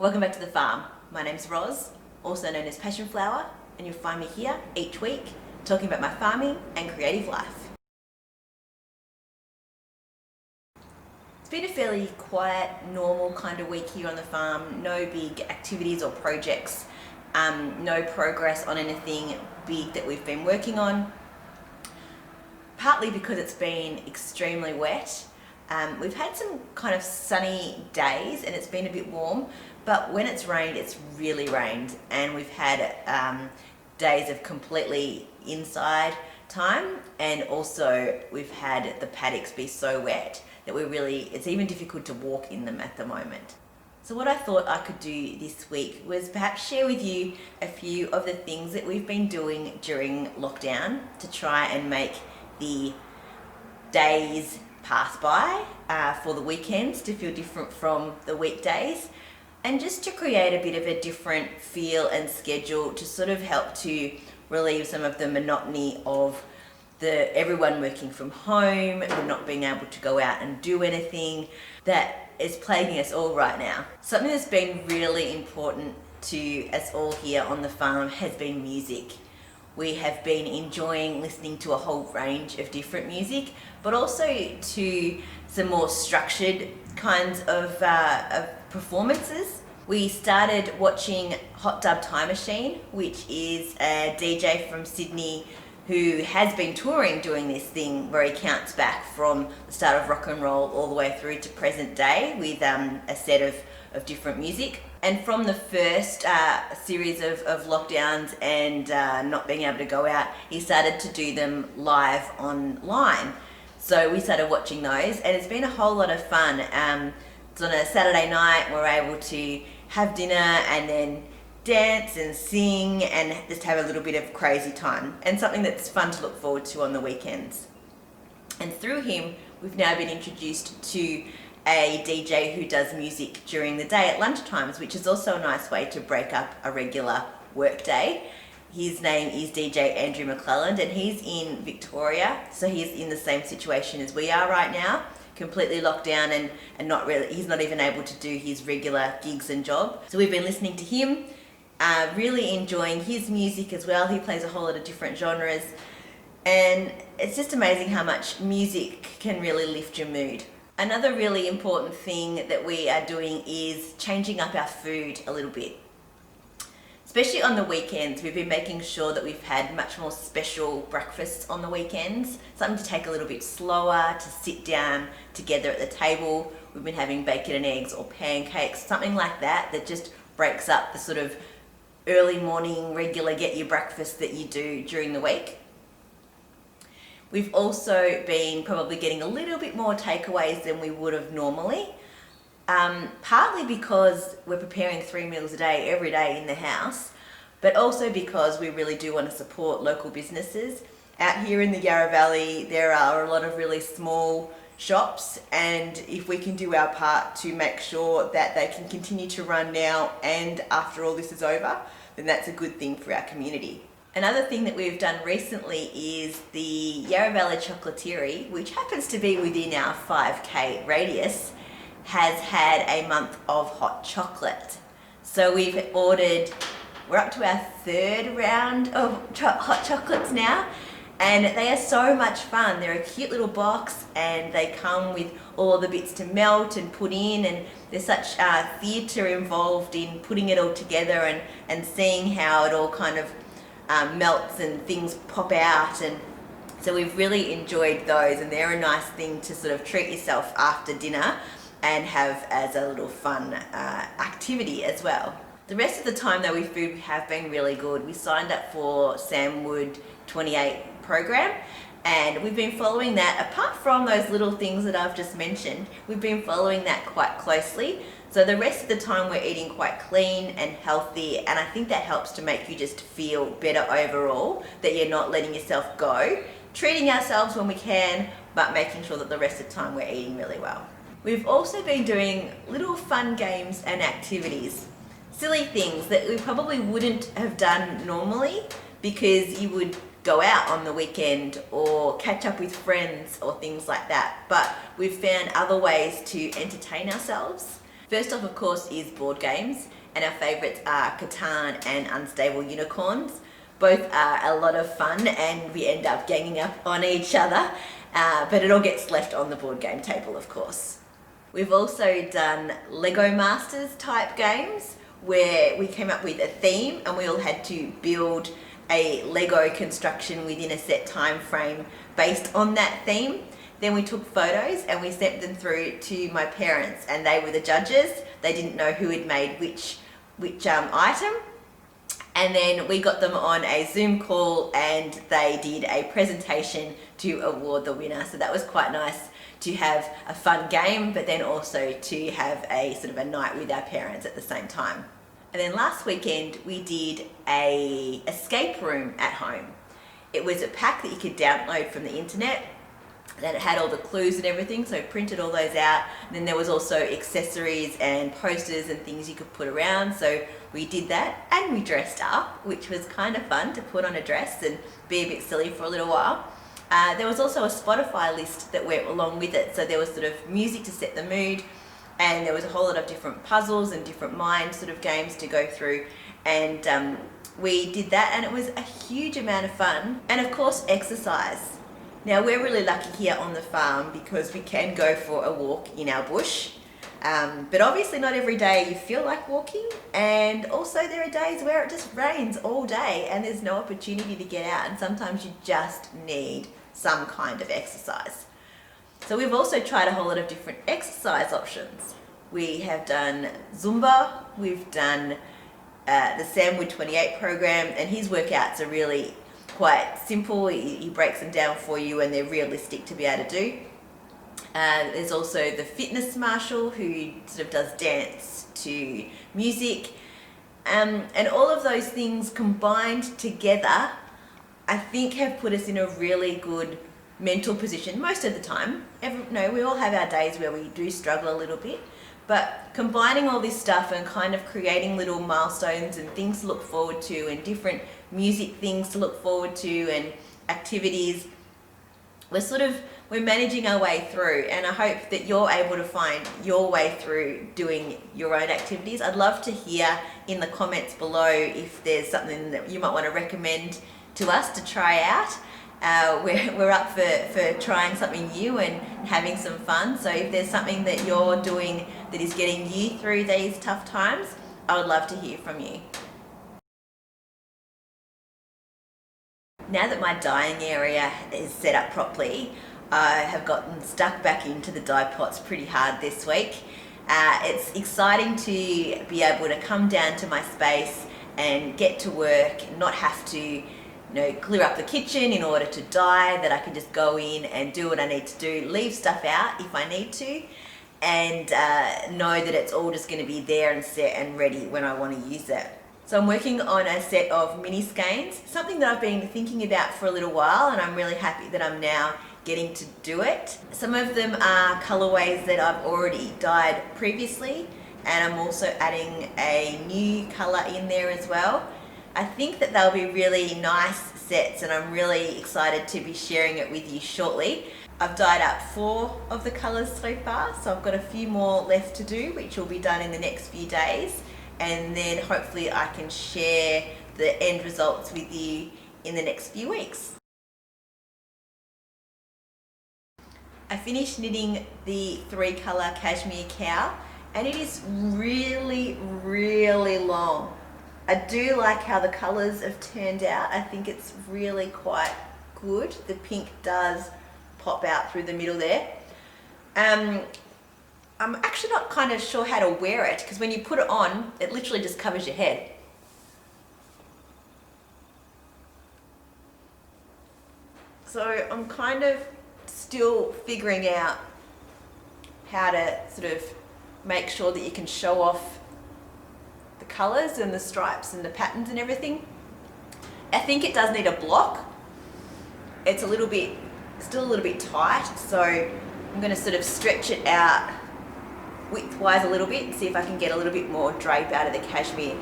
Welcome back to the farm. My name's Roz, also known as Passion Flower, and you'll find me here each week talking about my farming and creative life. It's been a fairly quiet, normal kind of week here on the farm. No big activities or projects, no progress on anything big that we've been working on. Partly because it's been extremely wet. We've had some kind of sunny days and it's been a bit warm, but when it's rained, it's really rained, and we've had days of completely inside time, and also we've had the paddocks be so wet that it's even difficult to walk in them at the moment. So what I thought I could do this week was perhaps share with you a few of the things that we've been doing during lockdown to try and make the days pass by for the weekends to feel different from the weekdays, and just to create a bit of a different feel and schedule to sort of help to relieve some of the monotony of everyone working from home and not being able to go out and do anything that is plaguing us all right now. Something that's been really important to us all here on the farm has been music. We have been enjoying listening to a whole range of different music, but also to some more structured kinds of performances. We started watching Hot Dub Time Machine, which is a DJ from Sydney who has been touring doing this thing where he counts back from the start of rock and roll all the way through to present day with a set of different music. And from the first series of lockdowns and not being able to go out, he started to do them live online. So we started watching those, and it's been a whole lot of fun. It's on a Saturday night, we're able to have dinner and then dance and sing and just have a little bit of crazy time, and something that's fun to look forward to on the weekends. And through him, we've now been introduced to a DJ who does music during the day at lunchtimes, which is also a nice way to break up a regular work day. His name is DJ Andrew McClelland, and he's in Victoria, so he's in the same situation as we are right now, completely locked down and he's not even able to do his regular gigs and job. So we've been listening to him, really enjoying his music as well. He plays a whole lot of different genres, and it's just amazing how much music can really lift your mood. Another really important thing that we are doing is changing up our food a little bit. Especially on the weekends, we've been making sure that we've had much more special breakfasts on the weekends, something to take a little bit slower, to sit down together at the table. We've been having bacon and eggs or pancakes, something like that just breaks up the sort of early morning regular get your breakfast that you do during the week. We've also been probably getting a little bit more takeaways than we would have normally, partly because we're preparing 3 meals a day every day in the house, but also because we really do want to support local businesses. Out here in the Yarra Valley, there are a lot of really small shops, and if we can do our part to make sure that they can continue to run now and after all this is over, then that's a good thing for our community. Another thing that we've done recently is the Yarra Valley Chocolatieri, which happens to be within our 5k radius, has had a month of hot chocolate. So we're up to our 3rd round of hot chocolates now, and they are so much fun. They're a cute little box, and they come with all the bits to melt and put in, and there's such theatre involved in putting it all together and seeing how it all kind of melts and things pop out. And so we've really enjoyed those, and they're a nice thing to sort of treat yourself after dinner and have as a little fun activity as well. The rest of the time though, we have been really good. We signed up for Sam Wood 28 program, and we've been following that. Apart from those little things that I've just mentioned, we've been following that quite closely. So the rest of the time we're eating quite clean and healthy, and I think that helps to make you just feel better overall, that you're not letting yourself go, treating ourselves when we can, but making sure that the rest of the time we're eating really well. We've also been doing little fun games and activities, silly things that we probably wouldn't have done normally because you would go out on the weekend or catch up with friends or things like that. But we've found other ways to entertain ourselves. First off, of course, is board games, and our favourites are Catan and Unstable Unicorns. Both are a lot of fun, and we end up ganging up on each other, but it all gets left on the board game table, of course. We've also done Lego Masters type games, where we came up with a theme and we all had to build a Lego construction within a set time frame based on that theme. Then we took photos and we sent them through to my parents, and they were the judges. They didn't know who had made which item. And then we got them on a Zoom call and they did a presentation to award the winner. So that was quite nice to have a fun game, but then also to have a sort of a night with our parents at the same time. And then last weekend we did a escape room at home. It was a pack that you could download from the internet. Then it had all the clues and everything, so I printed all those out. And then there was also accessories and posters and things you could put around, so we did that, and we dressed up, which was kind of fun to put on a dress and be a bit silly for a little while. There was also a Spotify list that went along with it, so there was sort of music to set the mood, and there was a whole lot of different puzzles and different mind sort of games to go through, and we did that, and it was a huge amount of fun. And of course, exercise. Now, we're really lucky here on the farm because we can go for a walk in our bush, but obviously not every day you feel like walking, and also there are days where it just rains all day and there's no opportunity to get out, and sometimes you just need some kind of exercise. So we've also tried a whole lot of different exercise options. We have done Zumba, we've done the Sam Wood 28 program, and his workouts are really quite simple. He breaks them down for you and they're realistic to be able to do. There's also the fitness marshal who sort of does dance to music, and all of those things combined together I think have put us in a really good mental position most of the time. We all have our days where we do struggle a little bit, but combining all this stuff and kind of creating little milestones and things to look forward to and different music things to look forward to and activities, we're managing our way through, and I hope that you're able to find your way through doing your own activities. I'd love to hear in the comments below if there's something that you might want to recommend to us to try out. We're up for trying something new and having some fun, so if there's something that you're doing that is getting you through these tough times, I would love to hear from you. Now that my dyeing area is set up properly, I have gotten stuck back into the dye pots pretty hard this week. It's exciting to be able to come down to my space and get to work, not have to clear up the kitchen in order to dye, that I can just go in and do what I need to do, leave stuff out if I need to, and know that it's all just going to be there and set and ready when I want to use it. So I'm working on a set of mini skeins, something that I've been thinking about for a little while, and I'm really happy that I'm now getting to do it. Some of them are colorways that I've already dyed previously, and I'm also adding a new color in there as well. I think that they'll be really nice sets, and I'm really excited to be sharing it with you shortly. I've dyed up 4 of the colors so far, so I've got a few more left to do, which will be done in the next few days, and then hopefully I can share the end results with you in the next few weeks. I finished knitting the 3-color cashmere cow, and it is really, really long. I do like how the colours have turned out. I think it's really quite good. The pink does pop out through the middle there. I'm actually not kind of sure how to wear it, because when you put it on, it literally just covers your head. So I'm kind of still figuring out how to sort of make sure that you can show off the colours and the stripes and the patterns and everything. I think it does need a block. It's still a little bit tight, so I'm going to sort of stretch it out widthwise a little bit and see if I can get a little bit more drape out of the cashmere.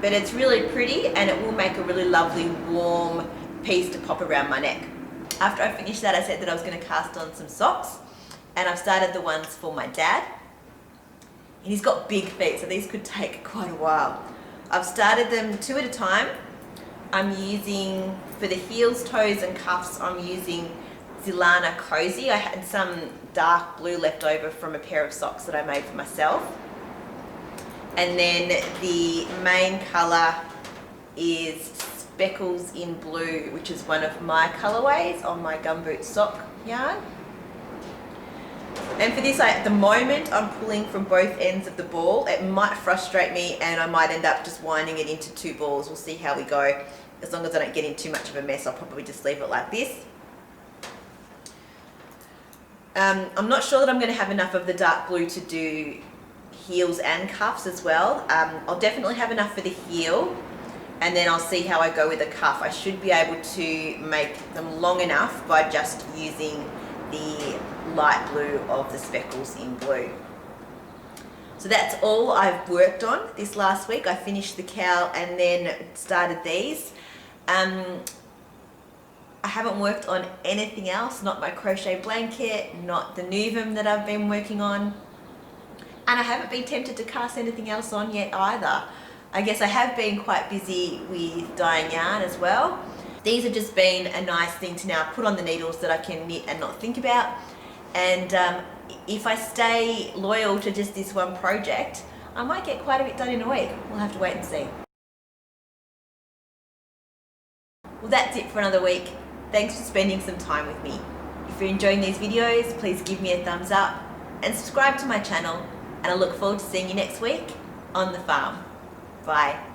But it's really pretty, and it will make a really lovely warm piece to pop around my neck. After I finished that, I said that I was going to cast on some socks, and I've started the ones for my dad. And he's got big feet, so these could take quite a while. I've started them 2 at a time. I'm using, for the heels, toes and cuffs, I'm using Zilana Cozy. I had some dark blue left over from a pair of socks that I made for myself. And then the main colour is Speckles in Blue, which is one of my colourways on my gumboot sock yarn. And for this, at the moment, I'm pulling from both ends of the ball. It might frustrate me and I might end up just winding it into 2 balls. We'll see how we go. As long as I don't get in too much of a mess, I'll probably just leave it like this. I'm not sure that I'm going to have enough of the dark blue to do heels and cuffs as well. I'll definitely have enough for the heel, and then I'll see how I go with the cuff. I should be able to make them long enough by just using the light blue of the Speckles in Blue. So that's all I've worked on this last week. I finished the cowl and then started these. I haven't worked on anything else, not my crochet blanket, not the Nuvum that I've been working on. And I haven't been tempted to cast anything else on yet either. I guess I have been quite busy with dyeing yarn as well. These have just been a nice thing to now put on the needles that I can knit and not think about. And if I stay loyal to just this one project, I might get quite a bit done in a week. We'll have to wait and see. Well, that's it for another week. Thanks for spending some time with me. If you're enjoying these videos, please give me a thumbs up and subscribe to my channel. And I look forward to seeing you next week on the farm. Bye.